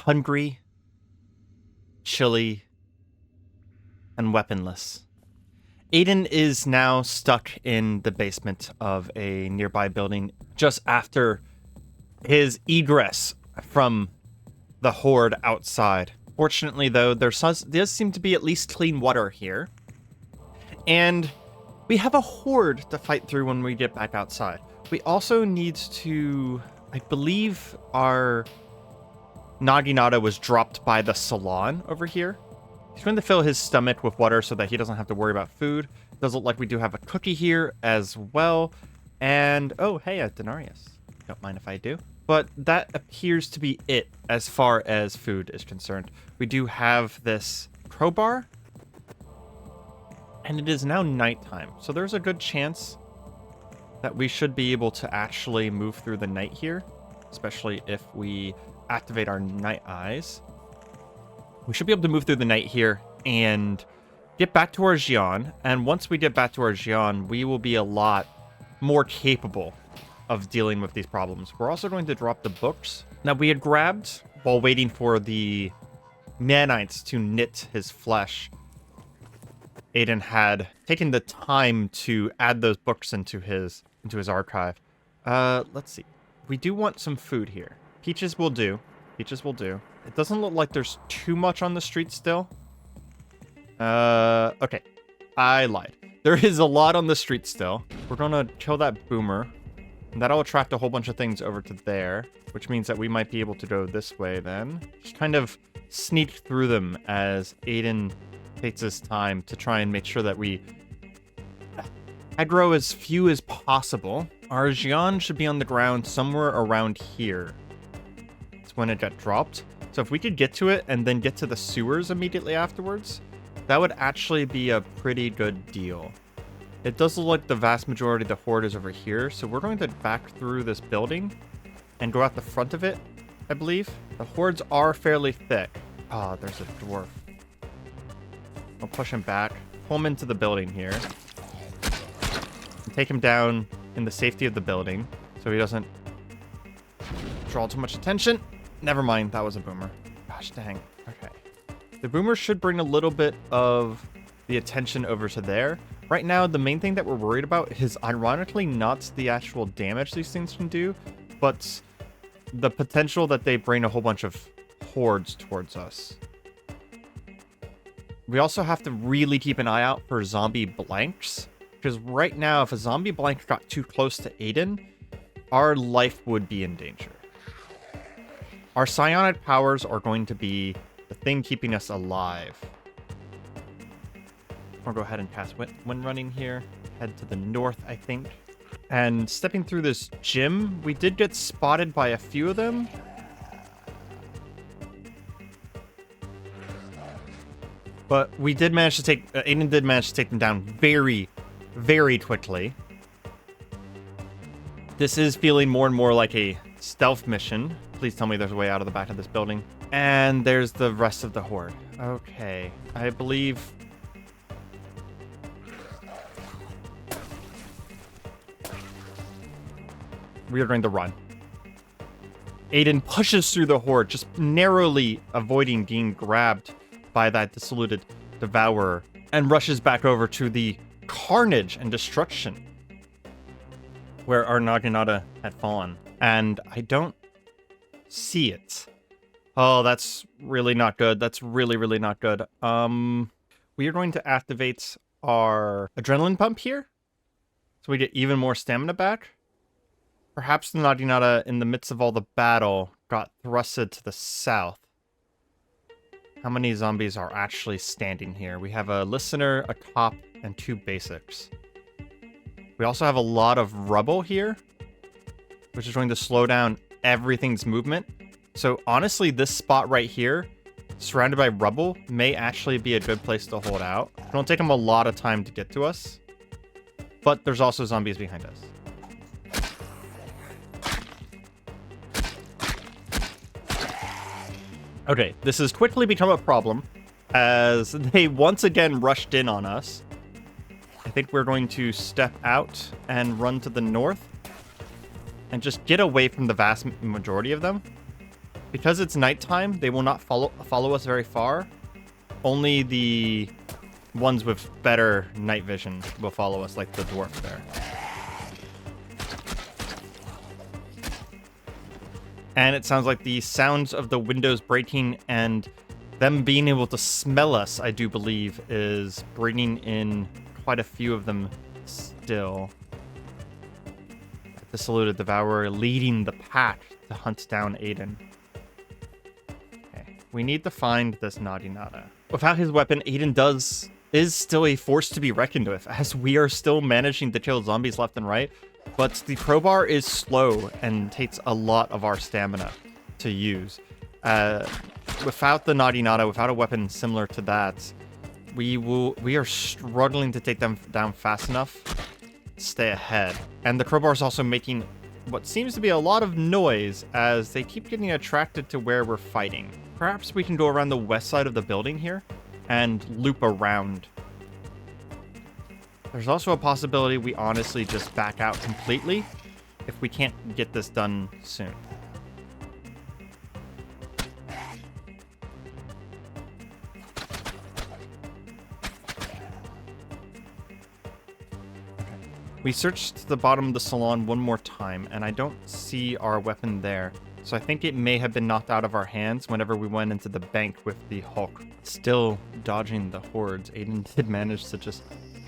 hungry, chilly, and weaponless. Aiden is now stuck in the basement of a nearby building just after his egress from the horde outside. Fortunately, though, there does seem to be at least clean water here. And we have a horde to fight through when we get back outside. We also need to... I believe our Naginata was dropped by the salon over here. He's going to fill his stomach with water so that he doesn't have to worry about food. It does look like we do have a cookie here as well. And, oh, hey, a denarius. Don't mind if I do. But that appears to be it as far as food is concerned. We do have this crowbar. And it is now nighttime. So there's a good chance that we should be able to actually move through the night here. Especially if we activate our night eyes. We should be able to move through the night here and get back to our Xian. And once we get back to our Xian, we will be a lot more capable of dealing with these problems. We're also going to drop the books that we had grabbed while waiting for the nanites to knit his flesh. Aiden had taken the time to add those books into his archive. Let's see. We do want some food here. Peaches will do. Peaches will do. It doesn't look like there's too much on the street still. Okay. I lied. There is a lot on the street still. We're gonna kill that boomer. And that'll attract a whole bunch of things over to there, which means that we might be able to go this way then. Just kind of sneak through them as Aiden takes his time to try and make sure that we aggro as few as possible. Our Xian should be on the ground somewhere around here. It's when it got dropped. So if we could get to it and then get to the sewers immediately afterwards, that would actually be a pretty good deal. It does look like the vast majority of the horde is over here, so we're going to back through this building and go out the front of it, I believe. The hordes are fairly thick. Oh, there's a dwarf. I'll push him back, pull him into the building here, and take him down in the safety of the building so he doesn't draw too much attention. Never mind, that was a boomer. Gosh dang. Okay. The boomer should bring a little bit of the attention over to there. Right now, the main thing that we're worried about is ironically not the actual damage these things can do, but the potential that they bring a whole bunch of hordes towards us. We also have to really keep an eye out for zombie blanks, because right now, if a zombie blank got too close to Aiden, our life would be in danger. Our psionic powers are going to be the thing keeping us alive. I'll go ahead and cast Wind Running here. Head to the north, I think. And stepping through this gym, we did get spotted by a few of them. But we did manage to take... Aiden did manage to take them down very, very quickly. This is feeling more and more like a stealth mission. Please tell me there's a way out of the back of this building. And there's the rest of the horde. Okay. I believe... we are going to run. Aiden pushes through the horde, just narrowly avoiding being grabbed by that dissolute devourer, and rushes back over to the carnage and destruction where our Naginata had fallen. And I don't see it. Oh, that's really not good. That's really, really not good. We are going to activate our adrenaline pump here, so we get even more stamina back. Perhaps the Naginata, in the midst of all the battle, got thrusted to the south. How many zombies are actually standing here? We have a listener, a cop, and 2 basics. We also have a lot of rubble here, which is going to slow down everything's movement. So honestly, this spot right here, surrounded by rubble, may actually be a good place to hold out. It'll take them a lot of time to get to us, but there's also zombies behind us. Okay, this has quickly become a problem as they once again rushed in on us. I think we're going to step out and run to the north and just get away from the vast majority of them, Because it's nighttime, they will not follow us very far. Only the ones with better night vision will follow us, like the dwarf there. And it sounds like the sounds of the windows breaking and them being able to smell us, I do believe, is bringing in quite a few of them still. The saluted devourer leading the pack to hunt down Aiden. Okay, we need to find this Nadi Nada. Without his weapon, Aiden is still a force to be reckoned with, as we are still managing to kill zombies left and right. But the crowbar is slow and takes a lot of our stamina to use. Without the Nadi Nada, without a weapon similar to that, we are struggling to take them down fast enough to stay ahead. And the crowbar is also making what seems to be a lot of noise as they keep getting attracted to where we're fighting. Perhaps we can go around the west side of the building here and loop around. There's also a possibility we honestly just back out completely if we can't get this done soon. We searched the bottom of the salon one more time, and I don't see our weapon there. So I think it may have been knocked out of our hands whenever we went into the bank with the Hulk. Still dodging the hordes, Aiden did manage to just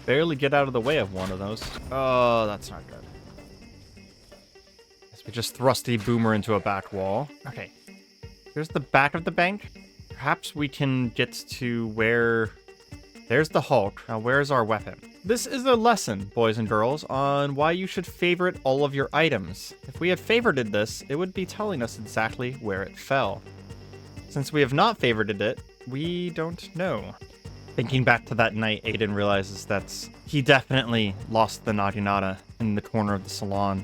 barely get out of the way of one of those. Oh, that's not good. Guess we just thrust a boomer into a back wall. Okay, here's the back of the bank. Perhaps we can get to where... There's the Hulk. Now, where's our weapon? This is a lesson, boys and girls, on why you should favorite all of your items. If we had favorited this, it would be telling us exactly where it fell. Since we have not favorited it, we don't know. Thinking back to that night, Aiden realizes that he definitely lost the Nadi Nada in the corner of the salon.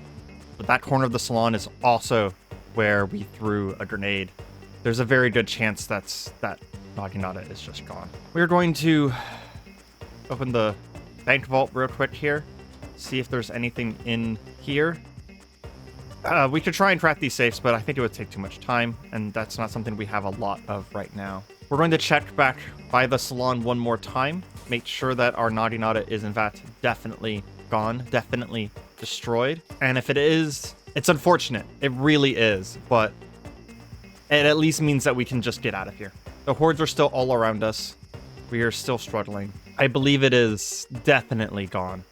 But that corner of the salon is also where we threw a grenade. There's a very good chance that Nadi Nada is just gone. We're going to open the bank vault real quick here. See if there's anything in here. We could try and craft these safes, but I think it would take too much time, and that's not something we have a lot of right now. We're going to check back by the salon one more time. Make sure that our Nadi Nada is in fact definitely gone, definitely destroyed. And if it is, it's unfortunate. It really is, but it at least means that we can just get out of here. The hordes are still all around us. We are still struggling. I believe it is definitely gone.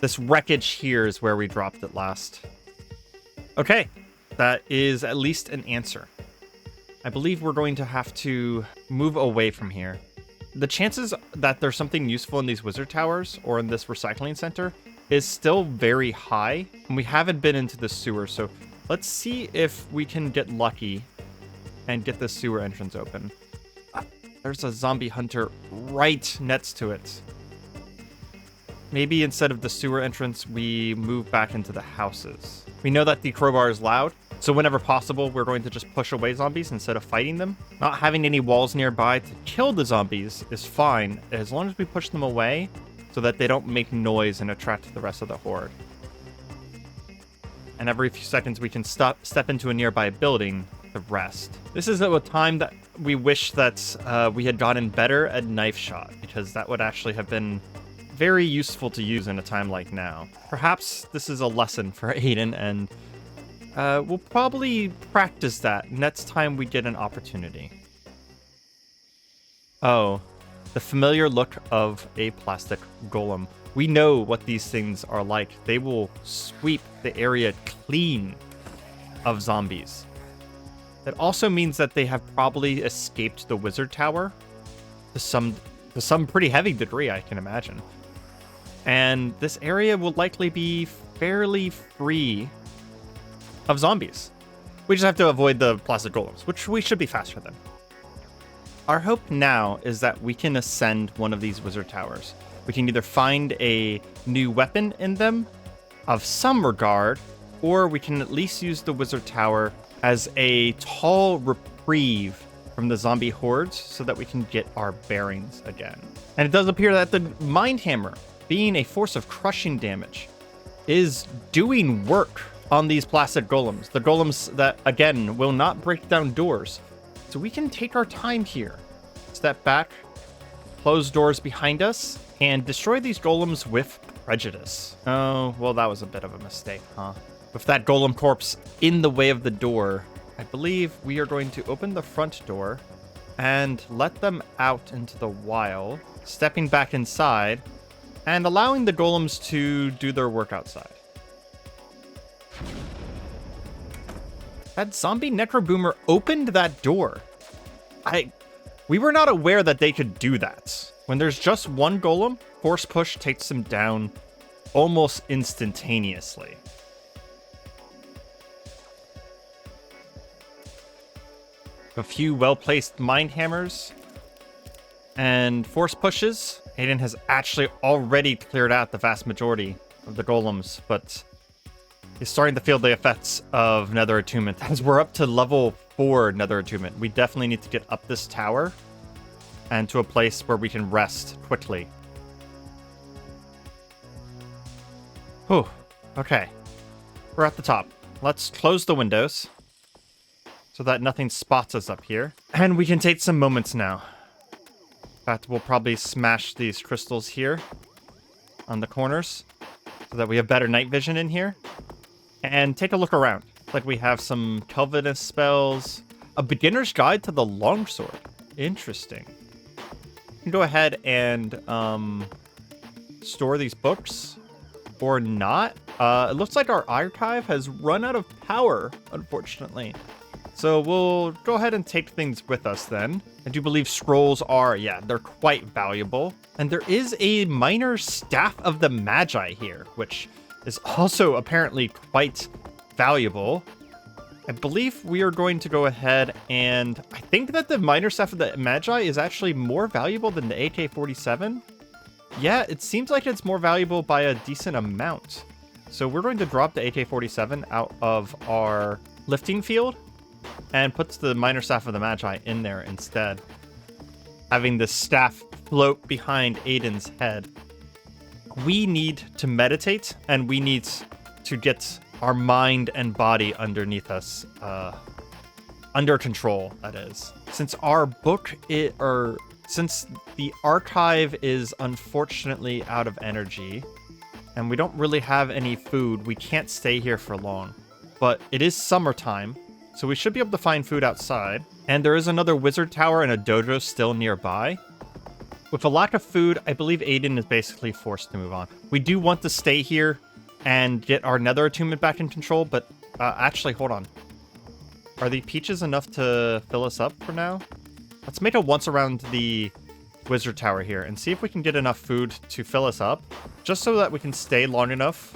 This wreckage here is where we dropped it last. Okay, that is at least an answer. I believe we're going to have to move away from here. The chances that there's something useful in these wizard towers or in this recycling center is still very high, and we haven't been into the sewer, so let's see if we can get lucky and get the sewer entrance open. There's a zombie hunter right next to it. Maybe instead of the sewer entrance, we move back into the houses. We know that the crowbar is loud, so whenever possible, we're going to just push away zombies instead of fighting them. Not having any walls nearby to kill the zombies is fine, as long as we push them away so that they don't make noise and attract the rest of the horde. And every few seconds, we can step into a nearby building to rest. This is a time that we wish that we had gotten better at knife shot, because that would actually have been very useful to use in a time like now. Perhaps this is a lesson for Aiden, and we'll probably practice that next time we get an opportunity. Oh, the familiar look of a plastic golem. We know what these things are like. They will sweep the area clean of zombies. That also means that they have probably escaped the wizard tower to some pretty heavy degree, I can imagine. And this area will likely be fairly free of zombies. We just have to avoid the plastic golems, which we should be faster than. Our hope now is that we can ascend one of these wizard towers. We can either find a new weapon in them of some regard, or we can at least use the wizard tower as a tall reprieve from the zombie hordes so that we can get our bearings again. And it does appear that the Mind Hammer, being a force of crushing damage, is doing work on these placid golems. The golems that, again, will not break down doors. So we can take our time here. Step back, close doors behind us, and destroy these golems with prejudice. Oh, well, that was a bit of a mistake, huh? With that golem corpse in the way of the door, I believe we are going to open the front door and let them out into the wild, stepping back inside and allowing the golems to do their work outside. That zombie necroboomer opened that door. We were not aware that they could do that. When there's just one golem, force push takes them down almost instantaneously. A few well-placed mind hammers and force pushes. Aiden has actually already cleared out the vast majority of the golems, but he's starting to feel the effects of Nether Attunement. As we're up to level 4 Nether Attunement, we definitely need to get up this tower and to a place where we can rest quickly. Whew. Okay. We're at the top. Let's close the windows so that nothing spots us up here. And we can take some moments now. In fact, we'll probably smash these crystals here on the corners so that we have better night vision in here. And take a look around. Like we have some Kelvinist spells. A beginner's guide to the longsword. Interesting. You can go ahead and store these books or not. It looks like our archive has run out of power, unfortunately. So we'll go ahead and take things with us then. I do believe scrolls are, yeah, they're quite valuable. And there is a minor staff of the Magi here, which is also apparently quite valuable. I believe we are going to go ahead and I think that the minor staff of the Magi is actually more valuable than the AK-47. Yeah, it seems like it's more valuable by a decent amount. So we're going to drop the AK-47 out of our lifting field and puts the minor staff of the Magi in there instead, having the staff float behind Aiden's head. We need to meditate, and we need to get our mind and body underneath us, under control, that is. Since our book, since the archive is unfortunately out of energy, and we don't really have any food, we can't stay here for long. But it is summertime, so we should be able to find food outside. And there is another wizard tower and a dojo still nearby. With a lack of food, I believe Aiden is basically forced to move on. We do want to stay here and get our Nether Attunement back in control, but actually, hold on. Are the peaches enough to fill us up for now? Let's make a once around the wizard tower here and see if we can get enough food to fill us up, just so that we can stay long enough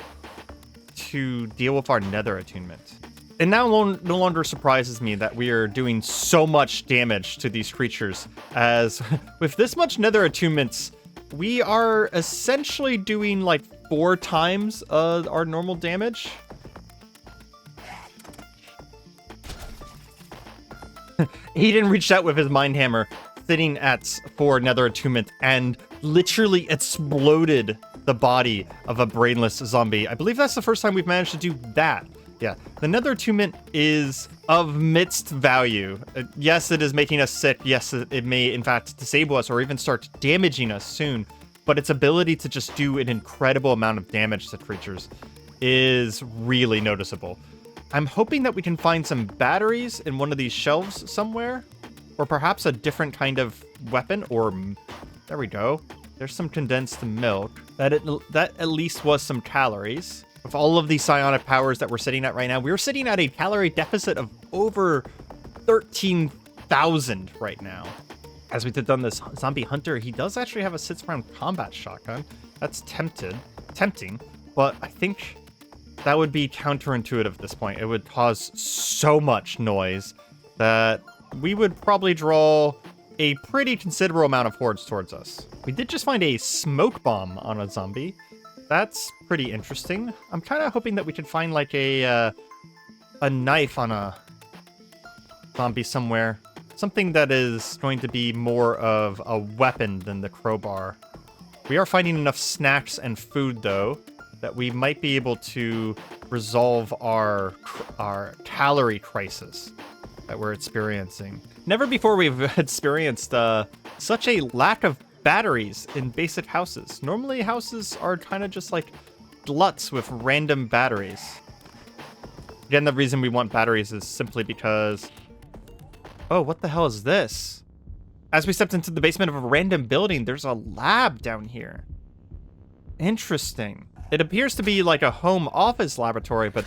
to deal with our Nether Attunement. It now no longer surprises me that we are doing so much damage to these creatures, as with this much Nether Attunements, we are essentially doing like 4 times our normal damage. Aiden reached out with his mind hammer, sitting at 4 Nether Attunement, and literally exploded the body of a brainless zombie. I believe that's the first time we've managed to do that. Yeah, the Nether Attunement is of mixed value. Yes, it is making us sick. Yes, it may, in fact, disable us or even start damaging us soon. But its ability to just do an incredible amount of damage to creatures is really noticeable. I'm hoping that we can find some batteries in one of these shelves somewhere. Or perhaps a different kind of weapon. Or, there we go. There's some condensed milk. That at least was some calories. With all of these psionic powers that we're sitting at right now, we're sitting at a calorie deficit of over 13,000 right now. As we did on this zombie hunter, he does actually have a 6-round combat shotgun. That's tempting, but I think that would be counterintuitive at this point. It would cause so much noise that we would probably draw a pretty considerable amount of hordes towards us. We did just find a smoke bomb on a zombie. That's pretty interesting. I'm kind of hoping that we could find like a knife on a zombie somewhere. Something that is going to be more of a weapon than the crowbar. We are finding enough snacks and food, though, that we might be able to resolve our calorie crisis that we're experiencing. Never before we've experienced such a lack of batteries in basic houses. Normally houses are kind of just like gluts with random batteries. Again, the reason we want batteries is simply because... Oh, what the hell is this? As we stepped into the basement of a random building, there's a lab down here. Interesting. It appears to be like a home office laboratory, but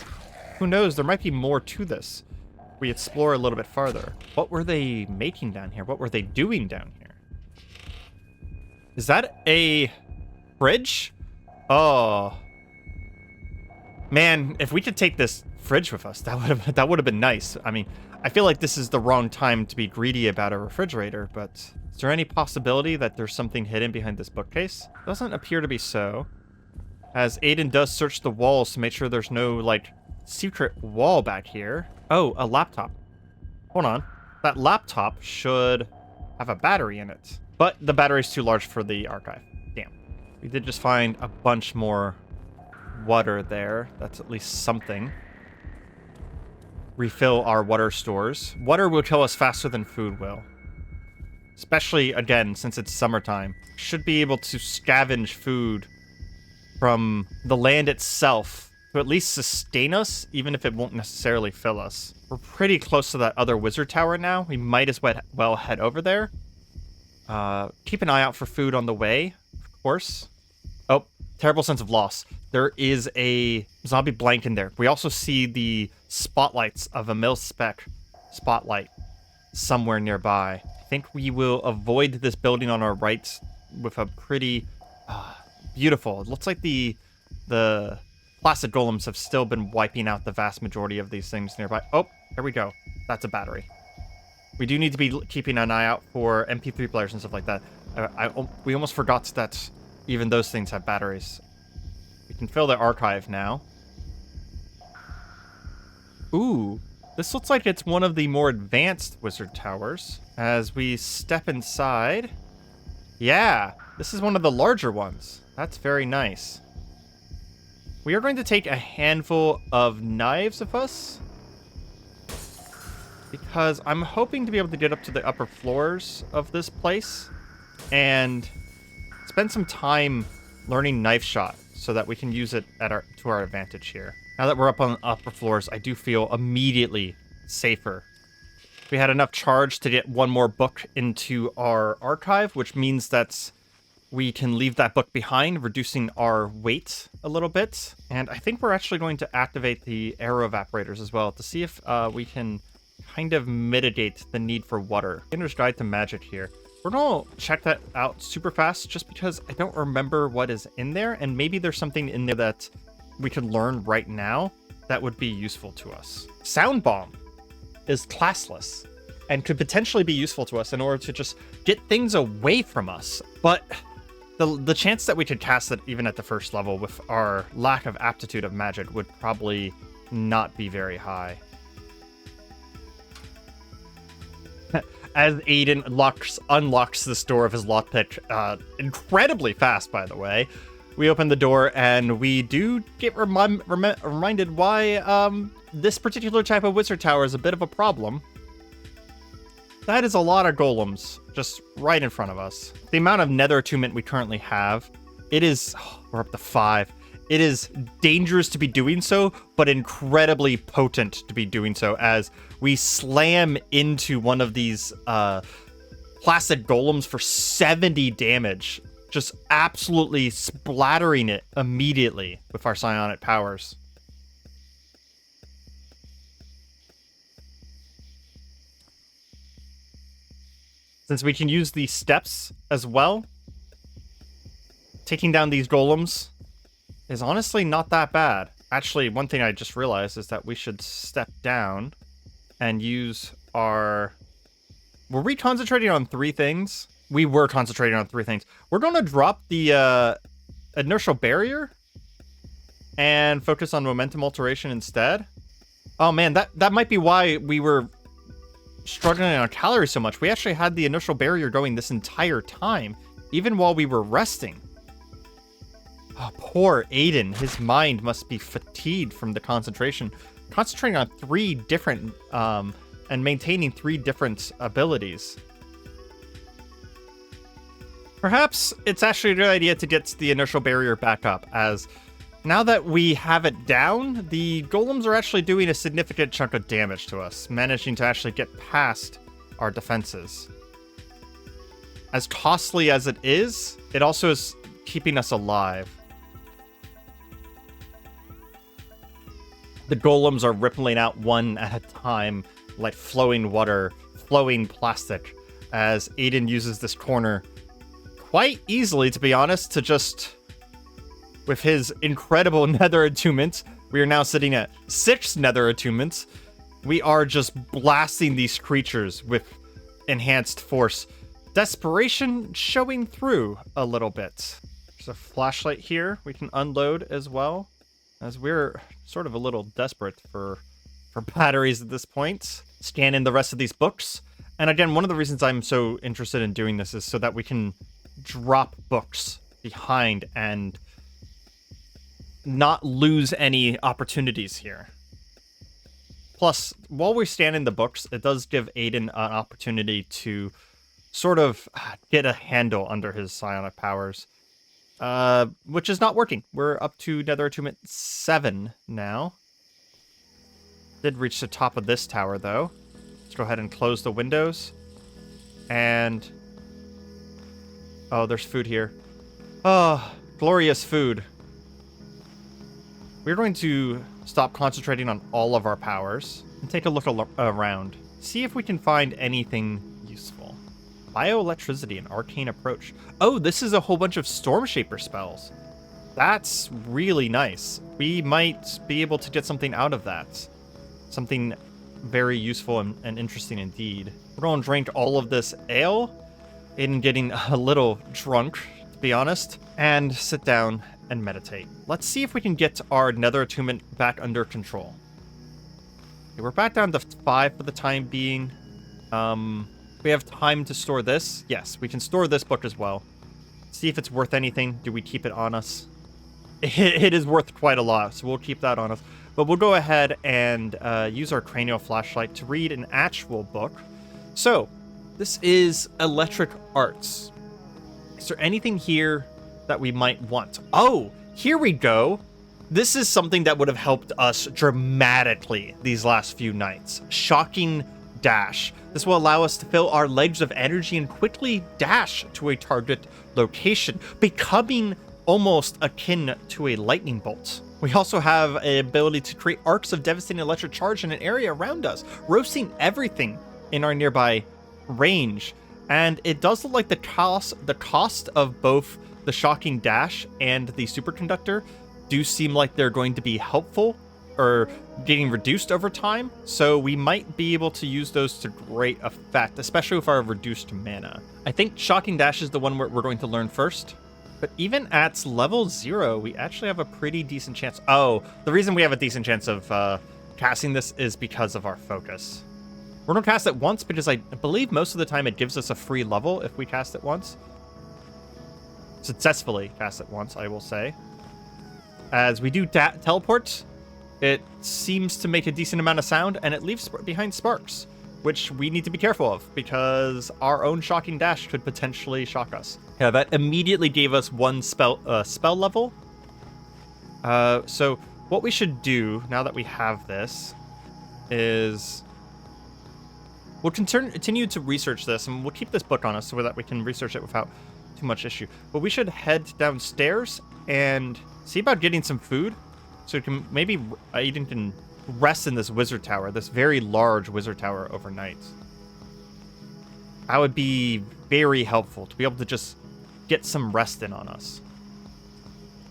who knows, there might be more to this. We explore a little bit farther. What were they making down here? What were they doing down here? Is that a fridge? Oh. Man, if we could take this fridge with us, that would have been nice. I mean, I feel like this is the wrong time to be greedy about a refrigerator, but is there any possibility that there's something hidden behind this bookcase? Doesn't appear to be so, as Aiden does search the walls to make sure there's no, like, secret wall back here. Oh, a laptop. Hold on. That laptop should have a battery in it, but the battery's too large for the archive. Damn. We did just find a bunch more water there. That's at least something. Refill our water stores. Water will kill us faster than food will. Especially, again, since it's summertime. Should be able to scavenge food from the land itself to at least sustain us, even if it won't necessarily fill us. We're pretty close to that other wizard tower now. We might as well head over there. Keep an eye out for food on the way, of course. Oh, terrible sense of loss. There is a zombie blank in there. We also see the spotlights of a mil-spec spotlight somewhere nearby. I think we will avoid this building on our right with a pretty beautiful... It looks like the plastic golems have still been wiping out the vast majority of these things nearby. Oh, there we go. That's a battery. We do need to be keeping an eye out for MP3 players and stuff like that. We almost forgot that even those things have batteries. We can fill the archive now. Ooh, this looks like it's one of the more advanced wizard towers. As we step inside... Yeah, this is one of the larger ones. That's very nice. We are going to take a handful of knives with us, because I'm hoping to be able to get up to the upper floors of this place and spend some time learning knife shot so that we can use it to our advantage here. Now that we're up on the upper floors, I do feel immediately safer. We had enough charge to get one more book into our archive, which means that we can leave that book behind, reducing our weight a little bit. And I think we're actually going to activate the aero evaporators as well to see if we can kind of mitigate the need for water. Beginner's Guide to Magic here. We're going to check that out super fast just because I don't remember what is in there, and maybe there's something in there that we could learn right now that would be useful to us. Sound Bomb is classless and could potentially be useful to us in order to just get things away from us. But the chance that we could cast it even at the first level with our lack of aptitude of magic would probably not be very high. As Aiden unlocks this door of his lockpick, incredibly fast, by the way, we open the door and we do get reminded why this particular type of wizard tower is a bit of a problem. That is a lot of golems just right in front of us. The amount of nether attunement we currently have, it is... we're up to 5. It is dangerous to be doing so, but incredibly potent to be doing so, as we slam into one of these plastic golems for 70 damage, just absolutely splattering it immediately with our psionic powers. Since we can use these steps as well, taking down these golems is honestly not that bad. Actually, one thing I just realized is that we should step down and use our... Were we concentrating on 3 things? We were concentrating on 3 things. We're going to drop the inertial barrier and focus on momentum alteration instead. Oh man, that might be why we were struggling on calories so much. We actually had the inertial barrier going this entire time, even while we were resting. Oh, poor Aiden. His mind must be fatigued from the concentration. Concentrating on 3 different, and maintaining 3 different abilities. Perhaps it's actually a good idea to get the inertial barrier back up, as now that we have it down, the golems are actually doing a significant chunk of damage to us, managing to actually get past our defenses. As costly as it is, it also is keeping us alive. The golems are rippling out one at a time, like flowing water, flowing plastic, as Aiden uses this corner quite easily, to be honest, to just... With his incredible nether attunement, we are now sitting at 6 nether attunements. We are just blasting these creatures with enhanced force. Desperation showing through a little bit. There's a flashlight here we can unload as well, as we're sort of a little desperate for batteries at this point. Scan in the rest of these books. And again, one of the reasons I'm so interested in doing this is so that we can drop books behind and not lose any opportunities here. Plus, while we scan in the books, it does give Aiden an opportunity to sort of get a handle under his psionic powers, which is not working. We're up to Nether Attunement 7 now. Did reach the top of this tower, though. Let's go ahead and close the windows. And... oh, there's food here. Oh, glorious food. We're going to stop concentrating on all of our powers and take a look around. See if we can find anything useful. Bioelectricity and arcane approach. Oh, this is a whole bunch of Storm Shaper spells. That's really nice. We might be able to get something out of that. Something very useful and interesting indeed. We're going to drink all of this ale and getting a little drunk, to be honest, and sit down and meditate. Let's see if we can get our nether attunement back under control. Okay, we're back down to 5 for the time being. We have time to store this. Yes, we can store this book as well. See if it's worth anything. Do we keep it on us? It is worth quite a lot, so we'll keep that on us. But we'll go ahead and use our cranial flashlight to read an actual book. So, this is Electric Arts. Is there anything here that we might want? Oh, here we go. This is something that would have helped us dramatically these last few nights. Shocking Dash. This will allow us to fill our legs of energy and quickly dash to a target location, becoming almost akin to a lightning bolt. We also have an ability to create arcs of devastating electric charge in an area around us, roasting everything in our nearby range. And it does look like the cost of both the Shocking Dash and the Superconductor do seem like they're going to be helpful or getting reduced over time, so we might be able to use those to great effect, especially with our reduced mana. I think Shocking Dash is the one we're going to learn first, but even at level 0, we actually have a pretty decent chance. Oh, the reason we have a decent chance of casting this is because of our focus. We're going to cast it once because I believe most of the time it gives us a free level if we cast it once. Successfully cast it once, I will say. As we do teleport, it seems to make a decent amount of sound, and it leaves behind sparks, which we need to be careful of, because our own Shocking Dash could potentially shock us. Yeah, that immediately gave us 1 spell level. So what we should do, now that we have this, is... we'll continue to research this, and we'll keep this book on us so that we can research it without too much issue. But we should head downstairs and see about getting some food, so we can maybe Aiden can rest in this wizard tower, this very large wizard tower overnight. That would be very helpful to be able to just get some rest in on us.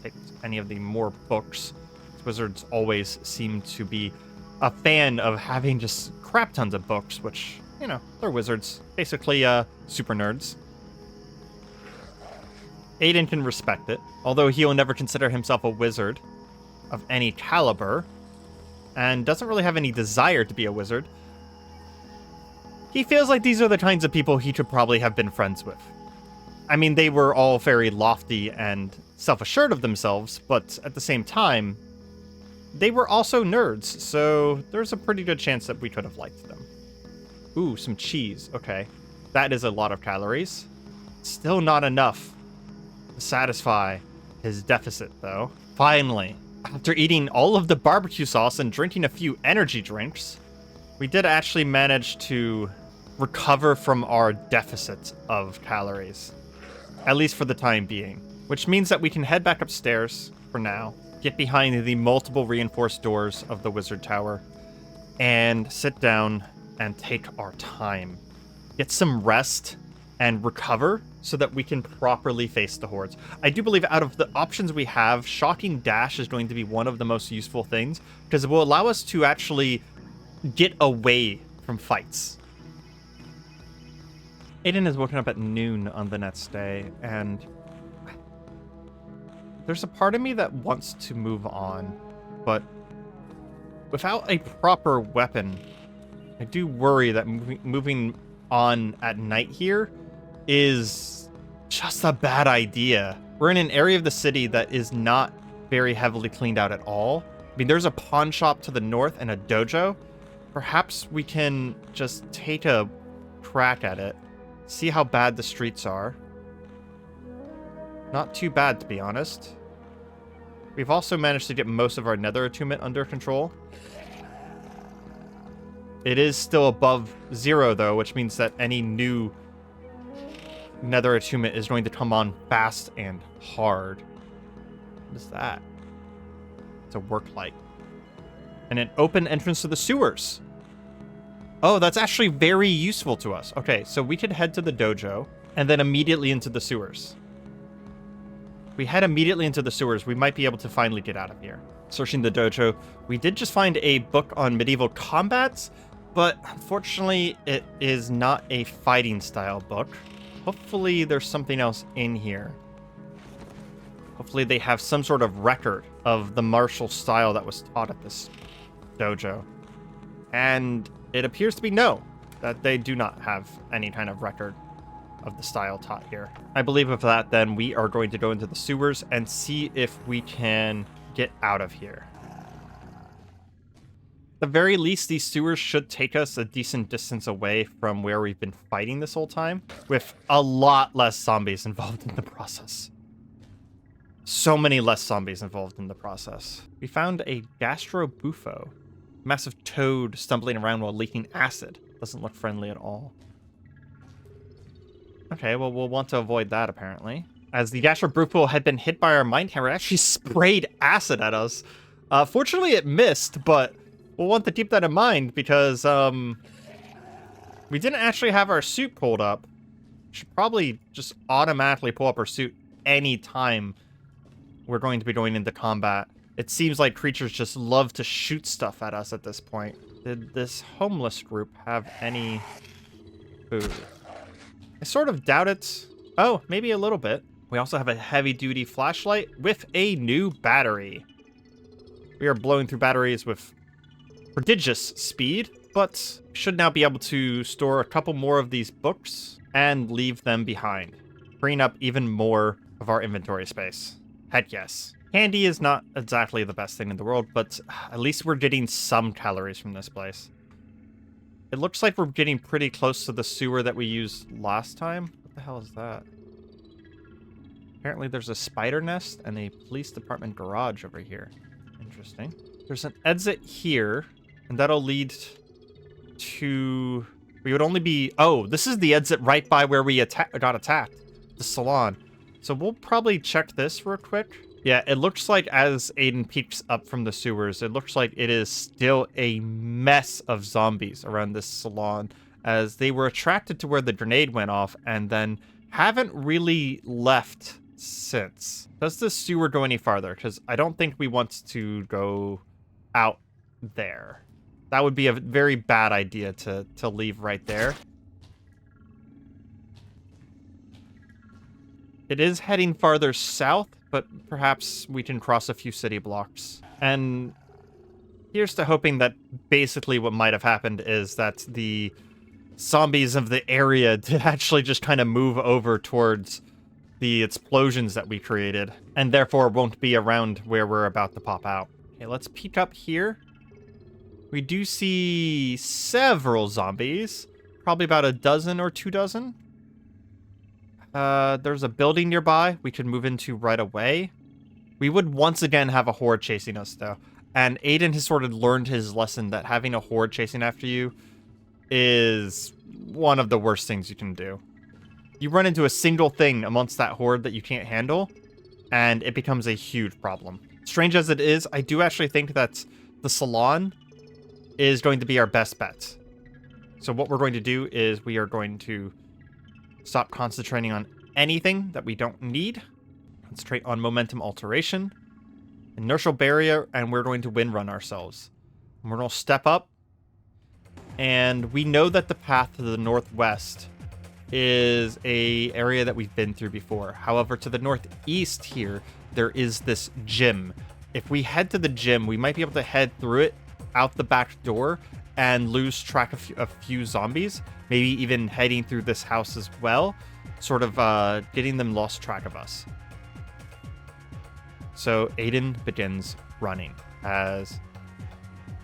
Take any of the more books. Wizards always seem to be a fan of having just crap tons of books, which, you know, they're wizards. Basically, super nerds. Aiden can respect it, although he'll never consider himself a wizard of any caliber, and doesn't really have any desire to be a wizard. He feels like these are the kinds of people he could probably have been friends with. I mean, they were all very lofty and self-assured of themselves, but at the same time, they were also nerds, so there's a pretty good chance that we could have liked them. Ooh, some cheese. Okay. That is a lot of calories. Still not enough to satisfy his deficit, though. Finally, after eating all of the barbecue sauce and drinking a few energy drinks, we did actually manage to recover from our deficit of calories. At least for the time being. Which means that we can head back upstairs for now, get behind the multiple reinforced doors of the wizard tower, and sit down and take our time. Get some rest and recover so that we can properly face the hordes. I do believe out of the options we have, shocking dash is going to be one of the most useful things, because it will allow us to actually get away from fights. Aiden is woken up at noon on the next day, and there's a part of me that wants to move on, but without a proper weapon, I do worry that moving on at night here is just a bad idea. We're in an area of the city that is not very heavily cleaned out at all. I mean, there's a pawn shop to the north and a dojo. Perhaps we can just take a crack at it, see how bad the streets are. Not too bad, to be honest. We've also managed to get most of our nether attunement under control. It is still above 0, though, which means that any new nether attunement is going to come on fast and hard. What is that? It's a work light. And an open entrance to the sewers. Oh, that's actually very useful to us. Okay, so we could head to the dojo and then immediately into the sewers. If we head immediately into the sewers, we might be able to finally get out of here. Searching the dojo, we did just find a book on medieval combats, but unfortunately it is not a fighting style book. Hopefully there's something else in here. Hopefully they have some sort of record of the martial style that was taught at this dojo. And it appears to be no, that they do not have any kind of record of the style taught here. I believe with that, then we are going to go into the sewers and see if we can get out of here. At the very least, these sewers should take us a decent distance away from where we've been fighting this whole time, with a lot less zombies involved in the process. So many less zombies involved in the process. We found a gastrobufo. Massive toad stumbling around while leaking acid. Doesn't look friendly at all. Okay, well, we'll want to avoid that, apparently. As the gastrobufo had been hit by our mind hammer, it actually sprayed acid at us. Fortunately, it missed, but we'll want to keep that in mind because we didn't actually have our suit pulled up. Should probably just automatically pull up our suit any time we're going to be going into combat. It seems like creatures just love to shoot stuff at us at this point. Did this homeless group have any food? I sort of doubt it. Oh, maybe a little bit. We also have a heavy-duty flashlight with a new battery. We are blowing through batteries with prodigious speed, but should now be able to store a couple more of these books and leave them behind, freeing up even more of our inventory space. Heck yes. Candy is not exactly the best thing in the world, but at least we're getting some calories from this place. It looks like we're getting pretty close to the sewer that we used last time. What the hell is that? Apparently there's a spider nest and a police department garage over here. Interesting. There's an exit here, and that'll lead to... We would only be... Oh, this is the exit right by where we got attacked. The salon. So we'll probably check this real quick. Yeah, it looks like as Aiden peeks up from the sewers, it looks like it is still a mess of zombies around this salon, as they were attracted to where the grenade went off and then haven't really left since. Does this sewer go any farther? Because I don't think we want to go out there. That would be a very bad idea to leave right there. It is heading farther south, but perhaps we can cross a few city blocks. And here's to hoping that basically what might have happened is that the zombies of the area did actually just kind of move over towards the explosions that we created, and therefore won't be around where we're about to pop out. Okay, let's peek up here. We do see several zombies, probably about a dozen or 2 dozen. There's a building nearby we could move into right away. We would once again have a horde chasing us, though. And Aiden has sort of learned his lesson that having a horde chasing after you is one of the worst things you can do. You run into a single thing amongst that horde that you can't handle, and it becomes a huge problem. Strange as it is, I do actually think that the salon is going to be our best bet. So what we're going to do is we are going to stop concentrating on anything that we don't need. Concentrate on momentum alteration, inertial barrier, and we're going to wind run ourselves. And we're going to step up, and we know that the path to the northwest is a area that we've been through before. However, to the northeast here, there is this gym. If we head to the gym, we might be able to head through it out the back door and lose track of a few zombies, maybe even heading through this house as well, sort of getting them lost track of us. So Aiden begins running, as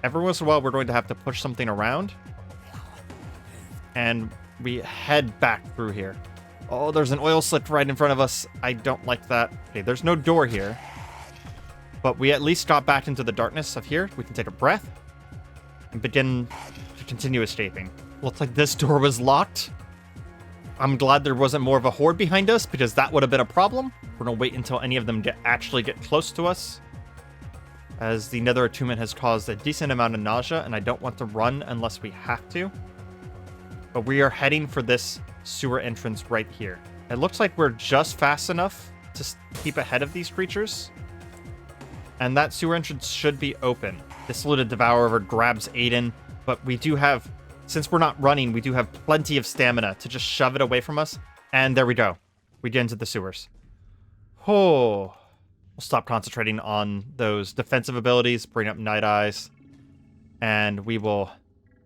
every once in a while we're going to have to push something around, and we head back through here. Oh, there's an oil slick right in front of us. I don't like that. Okay, there's no door here, but we at least got back into the darkness of here. We can take a breath and begin to continue escaping. Looks like this door was locked. I'm glad there wasn't more of a horde behind us, because that would have been a problem. We're gonna wait until any of them actually get close to us, as the nether attunement has caused a decent amount of nausea, and I don't want to run unless we have to. But we are heading for this sewer entrance right here. It looks like we're just fast enough to keep ahead of these creatures, and that sewer entrance should be open. This Dissolute Devourer grabs Aiden, but we do have, since we're not running, we do have plenty of stamina to just shove it away from us. And there we go. We get into the sewers. Oh, we'll stop concentrating on those defensive abilities, bring up Night Eyes, and we will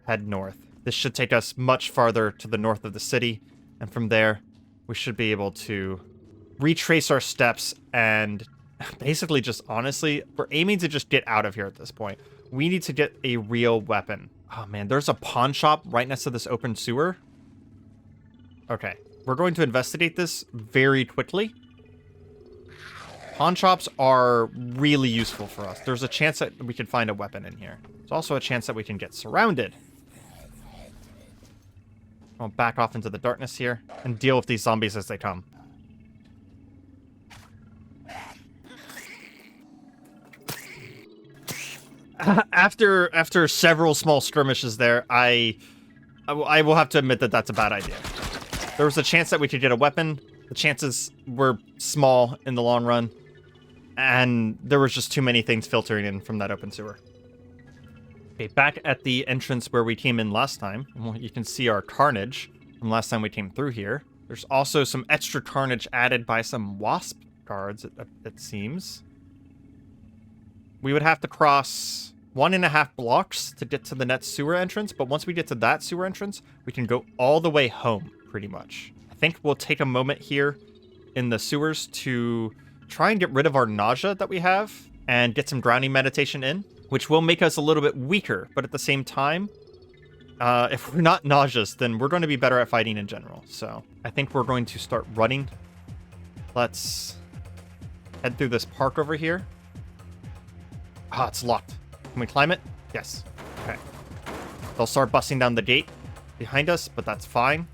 head north. This should take us much farther to the north of the city, and from there, we should be able to retrace our steps and basically just, honestly, we're aiming to just get out of here at this point. We need to get a real weapon. Oh man, there's a pawn shop right next to this open sewer. Okay, we're going to investigate this very quickly. Pawn shops are really useful for us. There's a chance that we could find a weapon in here. There's also a chance that we can get surrounded. I'll back off into the darkness here and deal with these zombies as they come. After several small skirmishes there, I will have to admit that that's a bad idea. There was a chance that we could get a weapon. The chances were small in the long run, and there was just too many things filtering in from that open sewer. Okay, back at the entrance where we came in last time, you can see our carnage from last time we came through here. There's also some extra carnage added by some wasp guards, it seems. We would have to cross 1.5 blocks to get to the next sewer entrance, but once we get to that sewer entrance, we can go all the way home, pretty much. I think we'll take a moment here in the sewers to try and get rid of our nausea that we have and get some drowning meditation in, which will make us a little bit weaker, but at the same time, if we're not nauseous, then we're going to be better at fighting in general. So I think we're going to start running. Let's head through this park over here. Ah, it's locked. Can we climb it? Yes. Okay. They'll start busting down the gate behind us, but that's fine.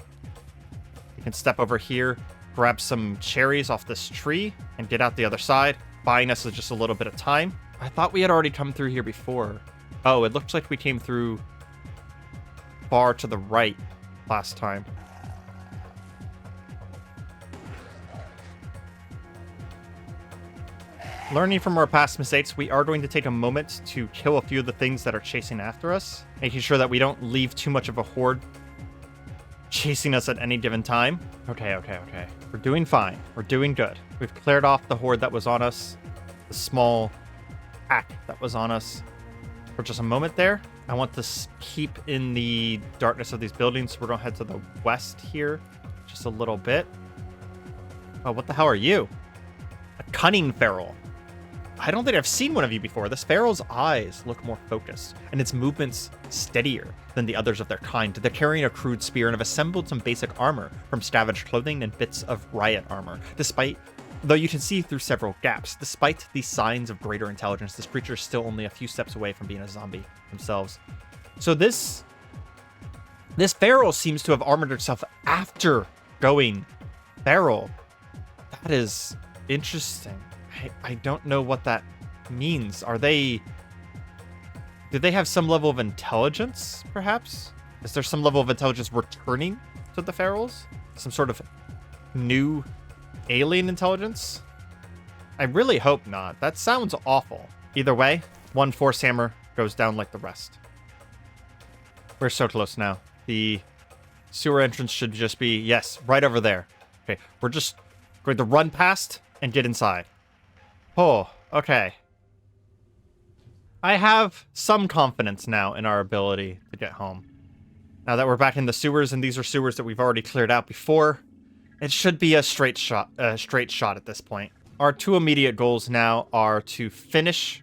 We can step over here, grab some cherries off this tree, and get out the other side, buying us just a little bit of time. I thought we had already come through here before. Oh, it looks like we came through far to the right last time. Learning from our past mistakes, we are going to take a moment to kill a few of the things that are chasing after us, making sure that we don't leave too much of a horde chasing us at any given time. Okay. We're doing fine. We're doing good. We've cleared off the horde that was on us, the small pack that was on us for just a moment there. I want to keep in the darkness of these buildings, so we're going to head to the west here just a little bit. Oh, what the hell are you? A cunning feral. I don't think I've seen one of you before. This feral's eyes look more focused, and its movements steadier than the others of their kind. They're carrying a crude spear and have assembled some basic armor from scavenged clothing and bits of riot armor. Though you can see through several gaps, despite these signs of greater intelligence, this creature is still only a few steps away from being a zombie themselves. So this feral seems to have armored itself after going feral. That is interesting. I don't know what that means. Do they have some level of intelligence, perhaps? Is there some level of intelligence returning to the ferals? Some sort of new alien intelligence? I really hope not. That sounds awful. Either way, one force hammer goes down like the rest. We're so close now. The sewer entrance should just be, yes, right over there. Okay, we're just going to run past and get inside. Oh, okay. I have some confidence now in our ability to get home. Now that we're back in the sewers, and these are sewers that we've already cleared out before, it should be a straight shot at this point. Our two immediate goals now are to finish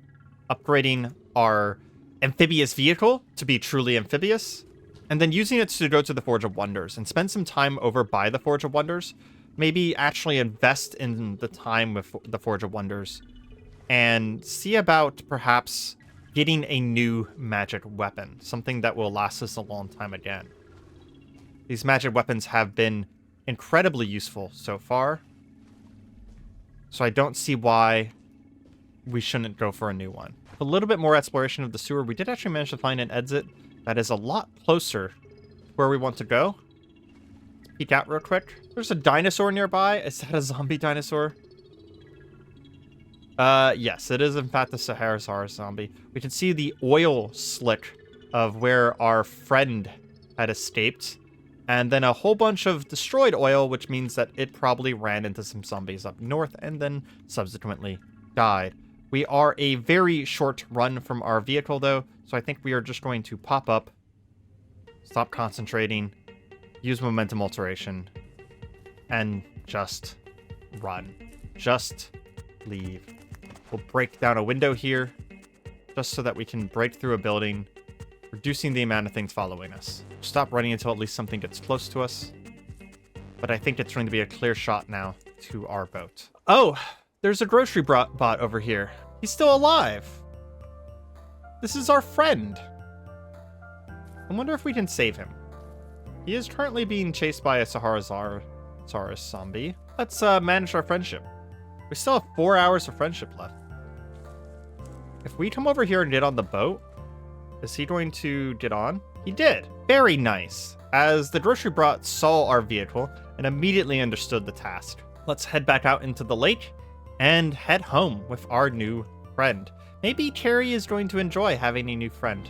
upgrading our amphibious vehicle to be truly amphibious, and then using it to go to the Forge of Wonders and spend some time over by the Forge of Wonders. Maybe actually invest in the time with the Forge of Wonders and see about perhaps getting a new magic weapon, something that will last us a long time again. These magic weapons have been incredibly useful so far, so I don't see why we shouldn't go for a new one. With a little bit more exploration of the sewer, we did actually manage to find an exit that is a lot closer to where we want to go. Let's peek out real quick. There's a dinosaur nearby. Is that a zombie dinosaur? Yes, it is in fact the Sahara zombie. We can see the oil slick of where our friend had escaped, and then a whole bunch of destroyed oil, which means that it probably ran into some zombies up north and then subsequently died. We are a very short run from our vehicle, though, so I think we are just going to pop up, stop concentrating, use momentum alteration, and just run. Just leave. We'll break down a window here, just so that we can break through a building, reducing the amount of things following us. Stop running until at least something gets close to us. But I think it's going to be a clear shot now to our boat. Oh, there's a grocery bot over here. He's still alive. This is our friend. I wonder if we can save him. He is currently being chased by a Sahara zombie. Let's manage our friendship. We still have 4 hours of friendship left. If we come over here and get on the boat, is he going to get on? He did. Very nice. As the grocery bot saw our vehicle and immediately understood the task. Let's head back out into the lake and head home with our new friend. Maybe Cherry is going to enjoy having a new friend.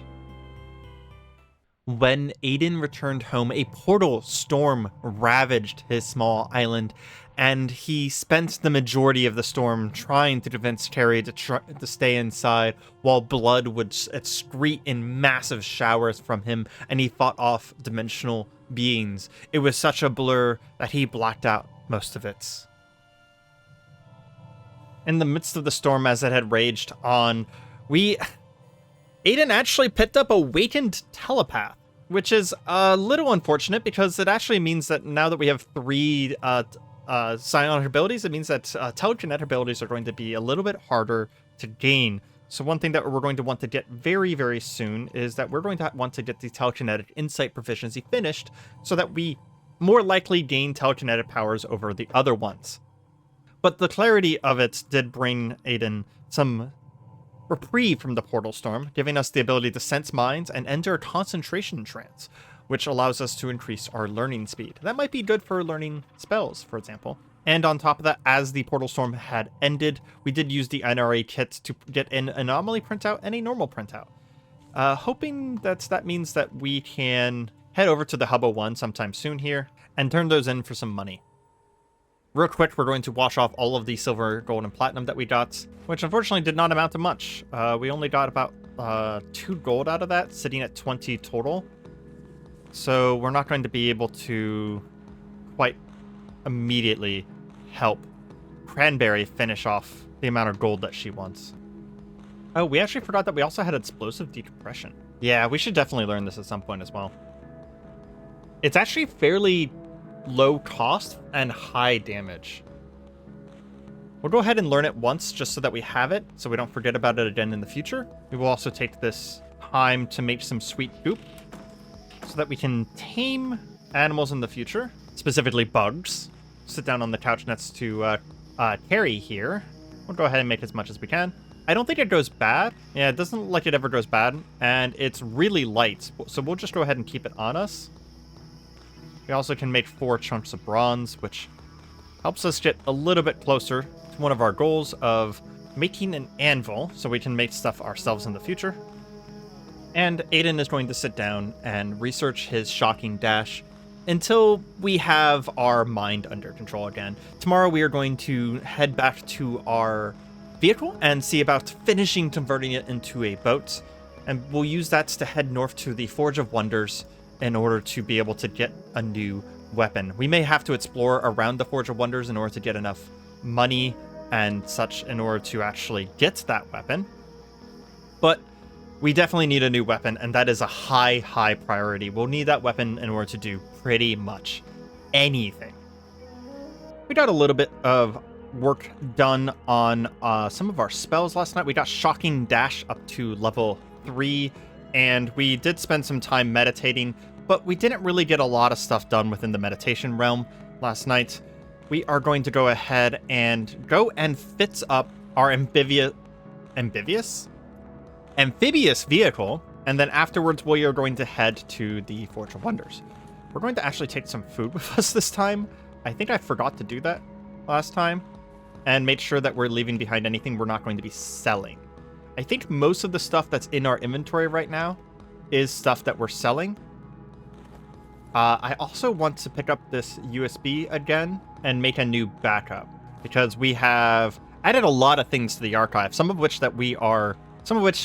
When Aiden returned home, a portal storm ravaged his small island, and he spent the majority of the storm trying to convince Terry to stay inside, while blood would excrete in massive showers from him, and he fought off dimensional beings. It was such a blur that he blacked out most of it. In the midst of the storm as it had raged on, Aiden actually picked up Awakened Telepath, which is a little unfortunate because it actually means that now that we have 3 psionic abilities, it means that telekinetic abilities are going to be a little bit harder to gain. So one thing that we're going to want to get very, very soon is that we're going to want to get the telekinetic insight proficiency finished so that we more likely gain telekinetic powers over the other ones. But the clarity of it did bring Aiden some reprieve from the portal storm, giving us the ability to sense minds and enter a concentration trance, which allows us to increase our learning speed. That might be good for learning spells, for example. And on top of that, as the portal storm had ended, we did use the NRA kit to get an anomaly printout and a normal printout. Hoping that means that we can head over to the Hubbo 1 sometime soon here and turn those in for some money. Real quick, we're going to wash off all of the silver, gold, and platinum that we got, which unfortunately did not amount to much. We only got about 2 gold out of that, sitting at 20 total. So we're not going to be able to quite immediately help Cranberry finish off the amount of gold that she wants. Oh, we actually forgot that we also had explosive decompression. Yeah, we should definitely learn this at some point as well. It's actually fairly low cost and high damage. We'll go ahead and learn it once just so that we have it, so we don't forget about it again in the future. We will also take this time to make some sweet goop so that we can tame animals in the future, specifically bugs. Sit down on the couch next to Terry here. We'll go ahead and make as much as we can. I don't think it goes bad. Yeah, it doesn't look like it ever goes bad, and it's really light, so we'll just go ahead and keep it on us. We also can make 4 chunks of bronze, which helps us get a little bit closer to one of our goals of making an anvil so we can make stuff ourselves in the future. And Aiden is going to sit down and research his shocking dash until we have our mind under control again. Tomorrow we are going to head back to our vehicle and see about finishing converting it into a boat. And we'll use that to head north to the Forge of Wonders in order to be able to get a new weapon. We may have to explore around the Forge of Wonders in order to get enough money and such in order to actually get that weapon. But we definitely need a new weapon, and that is a high priority. We'll need that weapon in order to do pretty much anything. We got a little bit of work done on some of our spells last night. We got Shocking Dash up to level 3, and we did spend some time meditating, but we didn't really get a lot of stuff done within the meditation realm last night. We are going to go ahead and fix up our amphibious vehicle, and then afterwards we are going to head to the Forge of Wonders. We're going to actually take some food with us this time. I think I forgot to do that last time, and make sure that we're leaving behind anything we're not going to be selling. I think most of the stuff that's in our inventory right now is stuff that we're selling. I also want to pick up this USB again and make a new backup, because we have added a lot of things to the archive, some of which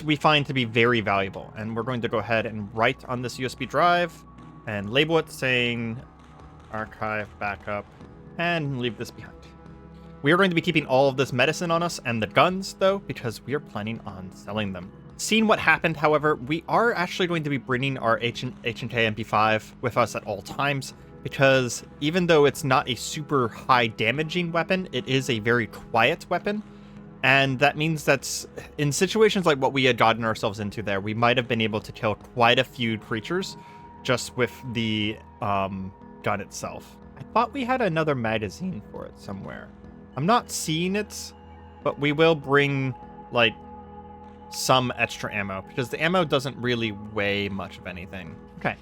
we find to be very valuable. And we're going to go ahead and write on this USB drive and label it saying archive backup and leave this behind. We are going to be keeping all of this medicine on us and the guns, though, because we are planning on selling them. Seeing what happened, however, we are actually going to be bringing our H&K MP5 with us at all times, because even though it's not a super high damaging weapon, it is a very quiet weapon. And that means that in situations like what we had gotten ourselves into there, we might have been able to kill quite a few creatures just with the gun itself. I thought we had another magazine for it somewhere. I'm not seeing it, but we will bring, like, some extra ammo, because the ammo doesn't really weigh much of anything. Okay.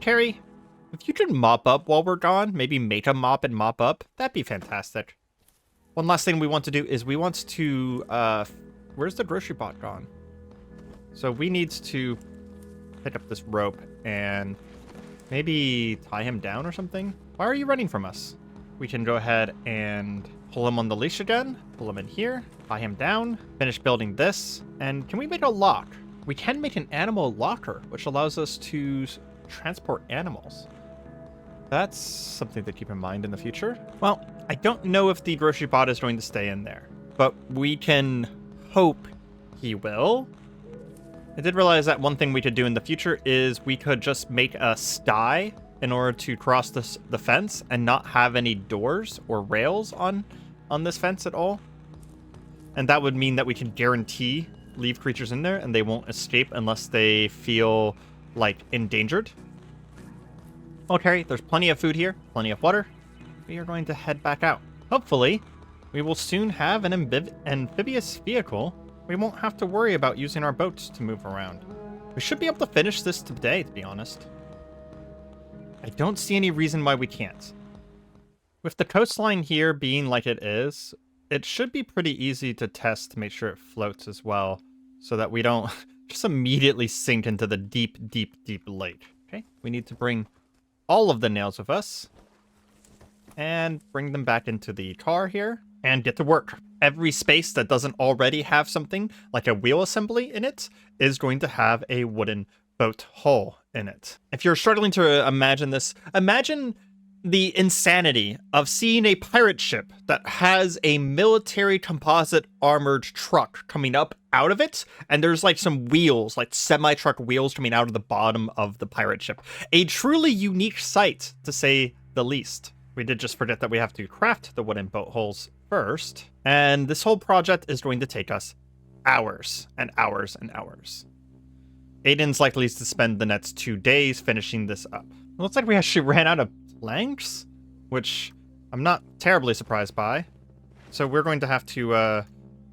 Carrie, if you could mop up while we're gone, maybe make a mop and mop up, that'd be fantastic. One last thing we want to do is we want to, where's the grocery bot gone? So we need to pick up this rope and maybe tie him down or something. Why are you running from us? We can go ahead and pull him on the leash again, pull him in here, tie him down, finish building this, and can we make a lock? We can make an animal locker, which allows us to transport animals. That's something to keep in mind in the future. Well, I don't know if the grocery bot is going to stay in there, but we can hope he will. I did realize that one thing we could do in the future is we could just make a sty in order to cross the fence and not have any doors or rails on this fence at all. And that would mean that we can guarantee leave creatures in there and they won't escape unless they feel, like, endangered. Okay, there's plenty of food here, plenty of water. We are going to head back out. Hopefully, we will soon have an amphibious vehicle. We won't have to worry about using our boats to move around. We should be able to finish this today, to be honest. I don't see any reason why we can't. With the coastline here being like it is, it should be pretty easy to test to make sure it floats as well, so that we don't just immediately sink into the deep lake. Okay, we need to bring all of the nails with us and bring them back into the car here and get to work. Every space that doesn't already have something like a wheel assembly in it is going to have a wooden boat hull in it. If you're struggling to imagine this, imagine the insanity of seeing a pirate ship that has a military composite armored truck coming up out of it, and there's like some wheels, like semi-truck wheels coming out of the bottom of the pirate ship. A truly unique sight, to say the least. We did just forget that we have to craft the wooden boat hulls first, and this whole project is going to take us hours and hours and hours. Aiden's likely to spend the next 2 days finishing this up. It looks like we actually ran out of planks, which I'm not terribly surprised by. So we're going to have to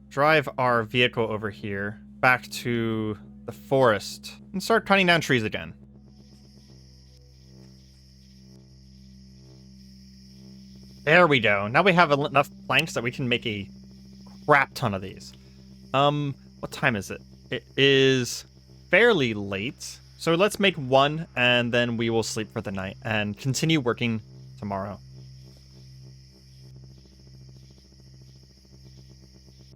drive our vehicle over here back to the forest and start cutting down trees again. There we go. Now we have enough planks that we can make a crap ton of these. What time is it? It is fairly late. So let's make one, and then we will sleep for the night and continue working tomorrow.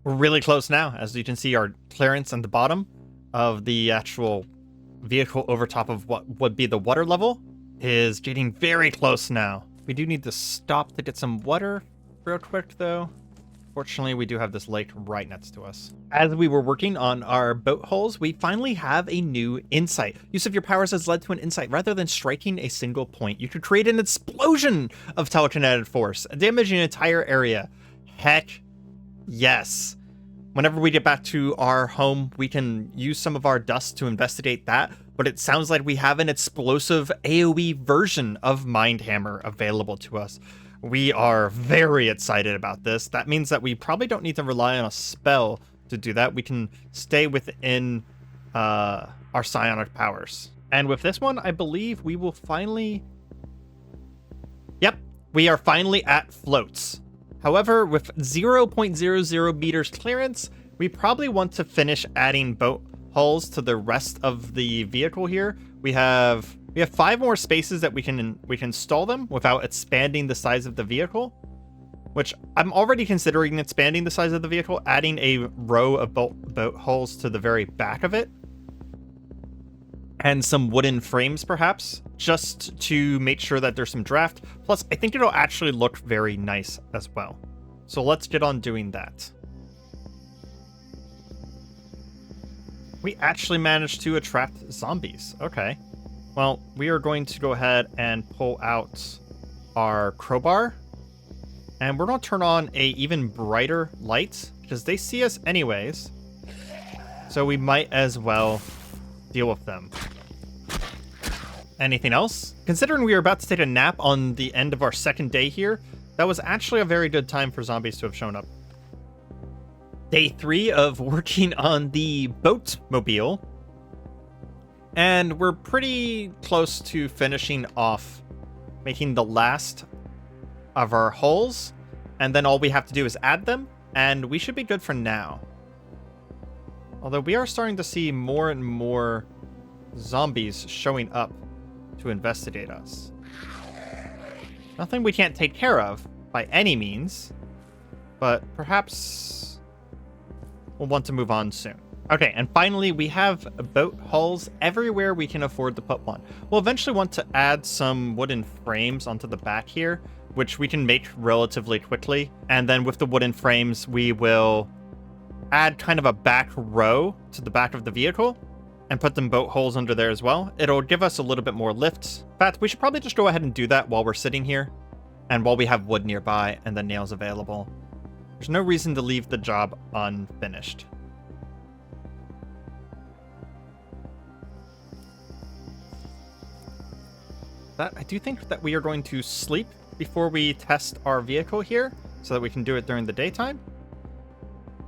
We're really close now. As you can see, our clearance on the bottom of the actual vehicle over top of what would be the water level is getting very close now. We do need to stop to get some water real quick, though. Fortunately, we do have this lake right next to us. As we were working on our boat hulls, we finally have a new insight. Use of your powers has led to an insight. Rather than striking a single point, you could create an explosion of telekinetic force, damaging an entire area. Heck yes. Whenever we get back to our home, we can use some of our dust to investigate that, but it sounds like we have an explosive AoE version of Mindhammer available to us. We are very excited about this. That means that we probably don't need to rely on a spell to do that. We can stay within our psionic powers. And with this one, I believe we will finally... Yep, we are finally at floats. However, with 0.00 meters clearance, we probably want to finish adding boat hulls to the rest of the vehicle here. We have 5 more spaces that we can install them without expanding the size of the vehicle, which I'm already considering expanding the size of the vehicle, adding a row of boat hulls to the very back of it, and some wooden frames perhaps, just to make sure that there's some draft. Plus, I think it'll actually look very nice as well. So let's get on doing that. We actually managed to attract zombies. Okay. Well, we are going to go ahead and pull out our crowbar, and we're going to turn on a even brighter light because they see us anyways. So we might as well deal with them. Anything else? Considering we were about to take a nap on the end of our second day here, that was actually a very good time for zombies to have shown up. Day 3 of working on the boatmobile. And we're pretty close to finishing off making the last of our hulls. And then all we have to do is add them, and we should be good for now. Although we are starting to see more and more zombies showing up to investigate us. Nothing we can't take care of by any means, but perhaps we'll want to move on soon. Okay, and finally, we have boat hulls everywhere we can afford to put one. We'll eventually want to add some wooden frames onto the back here, which we can make relatively quickly. And then with the wooden frames, we will add kind of a back row to the back of the vehicle and put them boat holes under there as well. It'll give us a little bit more lift. In fact, we should probably just go ahead and do that while we're sitting here and while we have wood nearby and the nails available. There's no reason to leave the job unfinished. I do think that we are going to sleep before we test our vehicle here so that we can do it during the daytime.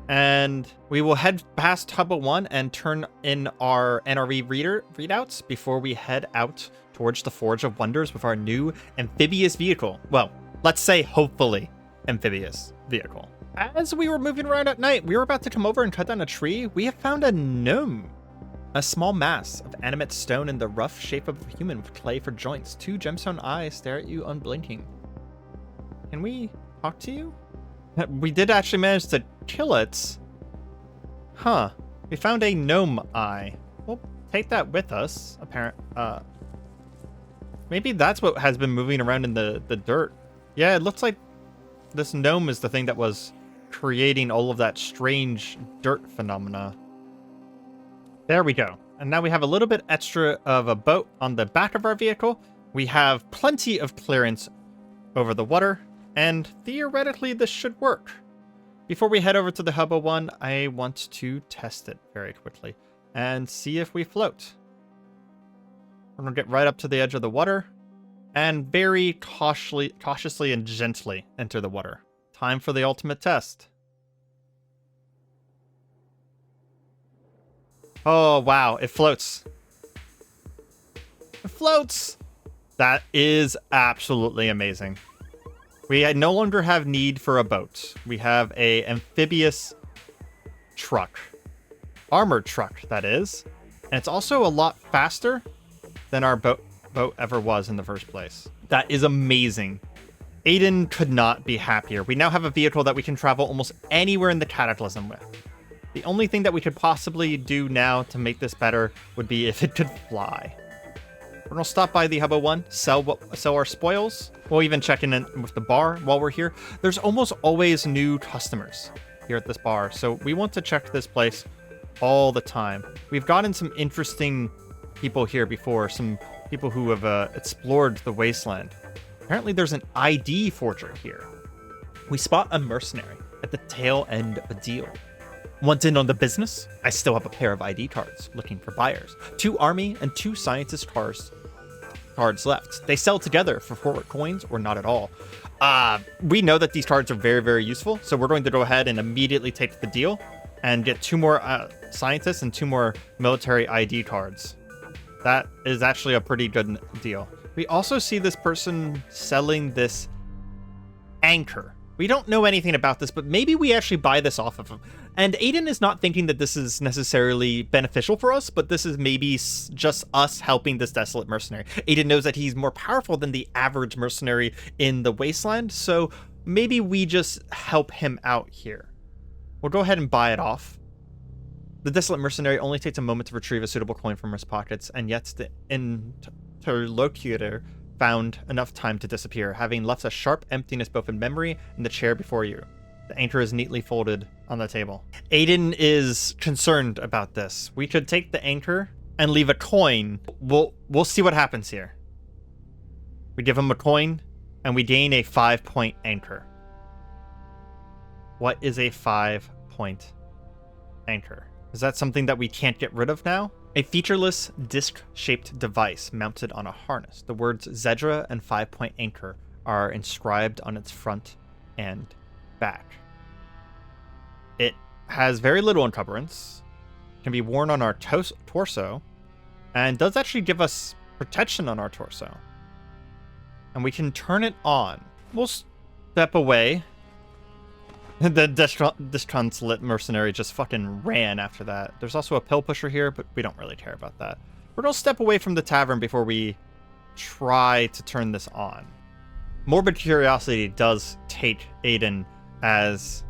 And we will head past Hubba 1 and turn in our NRE readouts before we head out towards the Forge of Wonders with our new amphibious vehicle. Well, let's say hopefully amphibious vehicle. As we were moving around at night, we were about to come over and cut down a tree. We have found a gnome. A small mass of animate stone in the rough shape of a human with clay for joints. 2 gemstone eyes stare at you unblinking. Can we talk to you? We did actually manage to kill it. Huh. We found a gnome eye. We'll take that with us, Maybe that's what has been moving around in the dirt. Yeah, it looks like this gnome is the thing that was creating all of that strange dirt phenomena. There we go. And now we have a little bit extra of a boat on the back of our vehicle. We have plenty of clearance over the water, and theoretically this should work. Before we head over to the Hubba one, I want to test it very quickly and see if we float. We're going to get right up to the edge of the water and very cautiously and gently enter the water. Time for the ultimate test. Oh, wow. It floats. It floats. That is absolutely amazing. We no longer have need for a boat. We have a amphibious truck. Armored truck, that is. And it's also a lot faster than our boat ever was in the first place. That is amazing. Aiden could not be happier. We now have a vehicle that we can travel almost anywhere in the Cataclysm with. The only thing that we could possibly do now to make this better would be if it could fly. We're going to stop by the Hubba one, sell our spoils. We'll even check in with the bar while we're here. There's almost always new customers here at this bar, so we want to check this place all the time. We've gotten some interesting people here before, some people who have explored the wasteland. Apparently there's an ID forger here. We spot a mercenary at the tail end of a deal. Want in on the business? I still have a pair of ID cards looking for buyers. 2 army and 2 scientist cards left. They sell together for 4 coins or not at all. We know that these cards are very, very useful, so we're going to go ahead and immediately take the deal and get 2 more scientists and 2 more military ID cards. That is actually a pretty good deal. We also see this person selling this anchor. We don't know anything about this, but maybe we actually buy this off of him. And Aiden is not thinking that this is necessarily beneficial for us, but this is maybe just us helping this desolate mercenary. Aiden knows that he's more powerful than the average mercenary in the wasteland, so maybe we just help him out here. We'll go ahead and buy it off. The desolate mercenary only takes a moment to retrieve a suitable coin from his pockets, and yet the interlocutor found enough time to disappear, having left a sharp emptiness both in memory and the chair before you. The anchor is neatly folded on the table. Aiden is concerned about this. We could take the anchor and leave a coin. We'll see what happens here. We give him a coin and we gain a 5-point anchor. What is a 5-point anchor? Is that something that we can't get rid of now? A featureless disc-shaped device mounted on a harness. The words Zedra and 5-point anchor are inscribed on its front and back. It has very little encumbrance, can be worn on our torso, and does actually give us protection on our torso. And we can turn it on. We'll step away. The disconsolate mercenary just fucking ran after that. There's also a pill pusher here, but we don't really care about that. We're gonna step away from the tavern before we try to turn this on. Morbid curiosity does take Aiden, as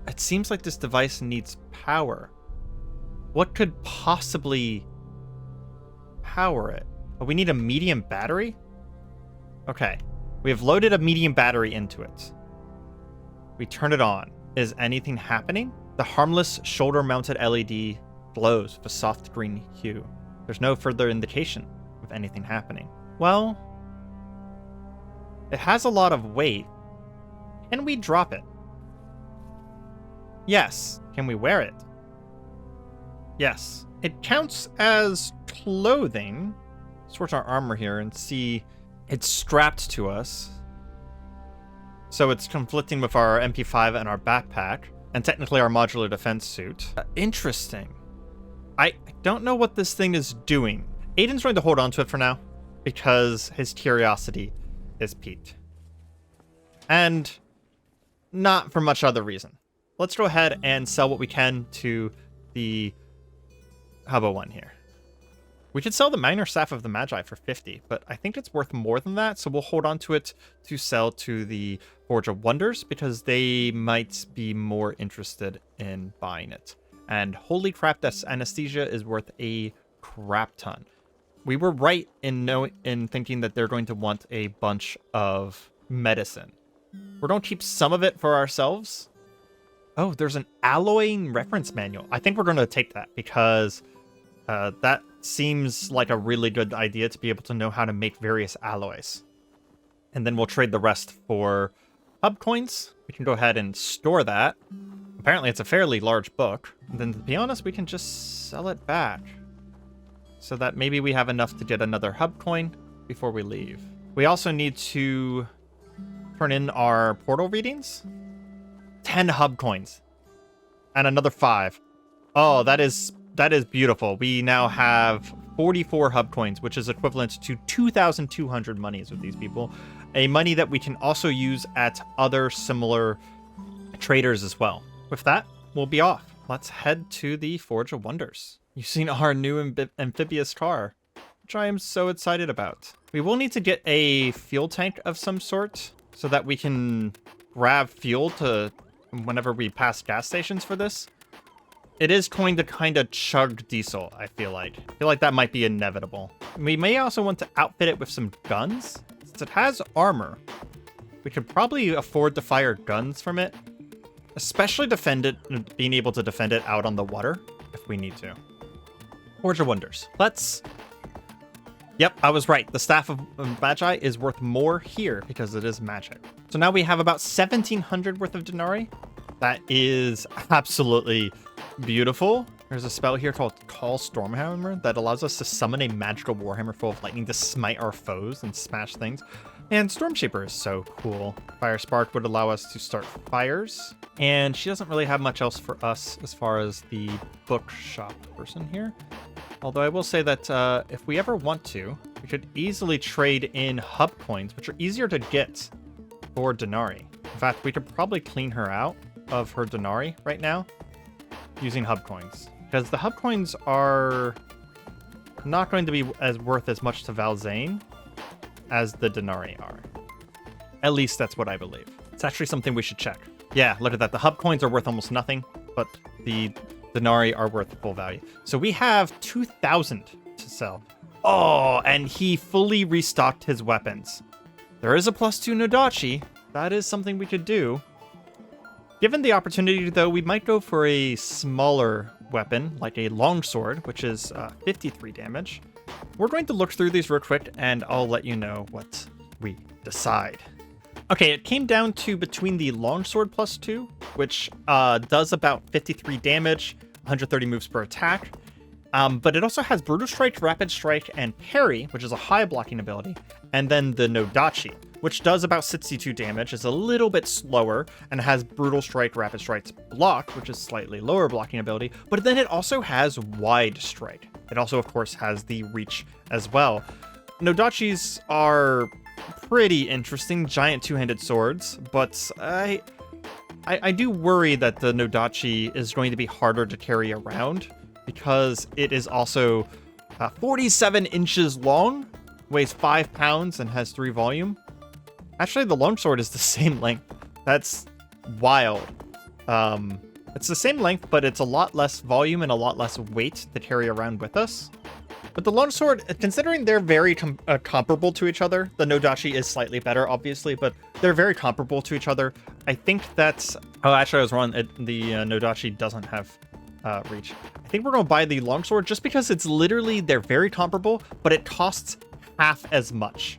it seems like this device needs power. What could possibly power it? Oh, we need a medium battery? Okay, we have loaded a medium battery into it. We turn it on. Is anything happening? The harmless shoulder-mounted LED glows with a soft green hue. There's no further indication of anything happening. Well, it has a lot of weight. Can we drop it? Yes. Can we wear it? Yes. It counts as clothing. Switch our armor here and see it's strapped to us. So it's conflicting with our MP5 and our backpack, and technically our modular defense suit. Interesting. I don't know what this thing is doing. Aiden's going to hold on to it for now, because his curiosity is piqued. And not for much other reason. Let's go ahead and sell what we can to the Hubba one here. We could sell the Minor Staff of the Magi for 50, but I think it's worth more than that, so we'll hold on to it to sell to the Forge of Wonders, because they might be more interested in buying it. And holy crap, this anesthesia is worth a crap ton. we were right in thinking that they're going to want a bunch of medicine. We're going to keep some of it for ourselves. Oh, there's an alloying reference manual. I think we're going to take that because that seems like a really good idea to be able to know how to make various alloys. And then we'll trade the rest for hub coins. We can go ahead and store that. Apparently it's a fairly large book. And then to be honest, we can just sell it back so that maybe we have enough to get another hub coin before we leave. We also need to turn in our portal readings. 10 hub coins and another 5. Oh, that is beautiful. We now have 44 hub coins, which is equivalent to 2,200 monies with these people. A money that we can also use at other similar traders as well. With that, we'll be off. Let's head to the Forge of Wonders. You've seen our new amphibious car, which I am so excited about. We will need to get a fuel tank of some sort so that we can grab fuel to whenever we pass gas stations for this. It is going to kind of chug diesel, I feel like. I feel like that might be inevitable. We may also want to outfit it with some guns. Since it has armor, we could probably afford to fire guns from it. Especially being able to defend it out on the water if we need to. Forge of Wonders. Yep, I was right. The Staff of Magi is worth more here because it is magic. So now we have about 1,700 worth of denarii. That is absolutely beautiful. There's a spell here called Call Stormhammer that allows us to summon a magical warhammer full of lightning to smite our foes and smash things. And Stormshaper is so cool. Fire Spark would allow us to start fires. And she doesn't really have much else for us as far as the bookshop person here. Although I will say that if we ever want to, we could easily trade in hub coins, which are easier to get for denarii. In fact, we could probably clean her out of her denarii right now using hub coins. Because the hub coins are not going to be as worth as much to Valzane as the denarii are. At least that's what I believe. It's actually something we should check. Yeah, look at that. The hub coins are worth almost nothing, but the denarii are worth full value. So we have 2,000 to sell. Oh, and he fully restocked his weapons. There is a +2 Nodachi. That is something we could do. Given the opportunity, though, we might go for a smaller weapon, like a longsword, which is 53 damage. We're going to look through these real quick, and I'll let you know what we decide. Okay, it came down to between the longsword +2, which does about 53 damage, 130 moves per attack. But it also has Brutal Strike, Rapid Strike, and Parry, which is a high blocking ability. And then the Nodachi, which does about 62 damage, is a little bit slower, and has Brutal Strike, Rapid Strike's block, which is slightly lower blocking ability. But then it also has Wide Strike. It also, of course, has the Reach as well. Nodachis are pretty interesting, giant two-handed swords, but I do worry that the Nodachi is going to be harder to carry around because it is also 47 inches long, weighs 5 pounds, and has 3 volume. Actually, the longsword is the same length. That's wild. It's the same length, but it's a lot less volume and a lot less weight to carry around with us. But the longsword, considering they're very comparable to each other, the Nodachi is slightly better, obviously, but they're very comparable to each other. I think that's... Oh, actually, I was wrong. The Nodachi doesn't have reach. I think we're going to buy the longsword just because it's literally, they're very comparable, but it costs half as much.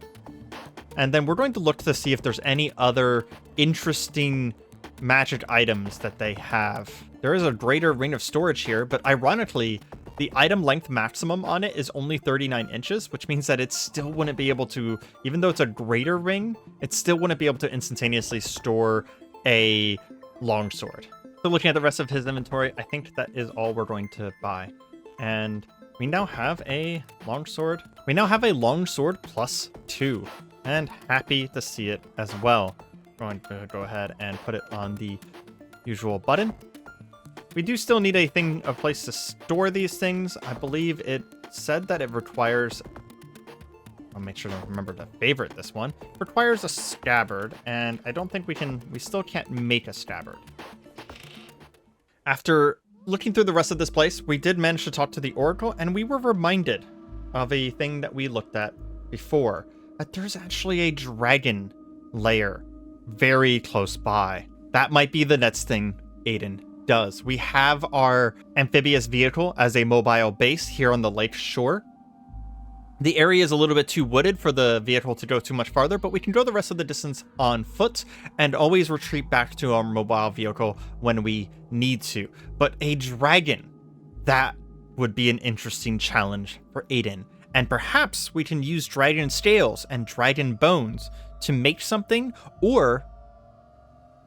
And then we're going to look to see if there's any other interesting magic items that they have. There is a greater ring of storage here, but ironically, the item length maximum on it is only 39 inches, which means that it still wouldn't be able to, even though it's a greater ring, it still wouldn't be able to instantaneously store a longsword. So looking at the rest of his inventory, I think that is all we're going to buy. And we now have a longsword. We now have a longsword +2, and happy to see it as well. I'm going to go ahead and put it on the usual button. We do still need a place to store these things. I believe it said that it requires... I'll make sure to remember to favorite this one. It requires a scabbard, and I don't think we still can't make a scabbard. After looking through the rest of this place, we did manage to talk to the Oracle, and we were reminded of a thing that we looked at before, that there's actually a dragon lair very close by. That might be the next thing Aiden does. We have our amphibious vehicle as a mobile base here on the lake shore. The area is a little bit too wooded for the vehicle to go too much farther, but we can go the rest of the distance on foot and always retreat back to our mobile vehicle when we need to. But a dragon, that would be an interesting challenge for Aiden. And perhaps we can use dragon scales and dragon bones to make something, or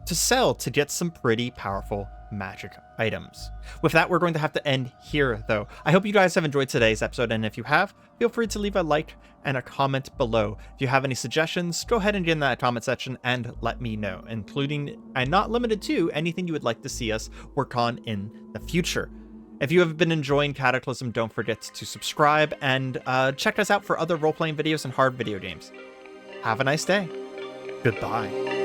to sell to get some pretty powerful magic items. With that, we're going to have to end here, though. I hope you guys have enjoyed today's episode, and if you have, feel free to leave a like and a comment below. If you have any suggestions, go ahead and get in that comment section and let me know, including, and not limited to, anything you would like to see us work on in the future. If you have been enjoying Cataclysm, don't forget to subscribe and check us out for other role-playing videos and hard video games. Have a nice day. Goodbye.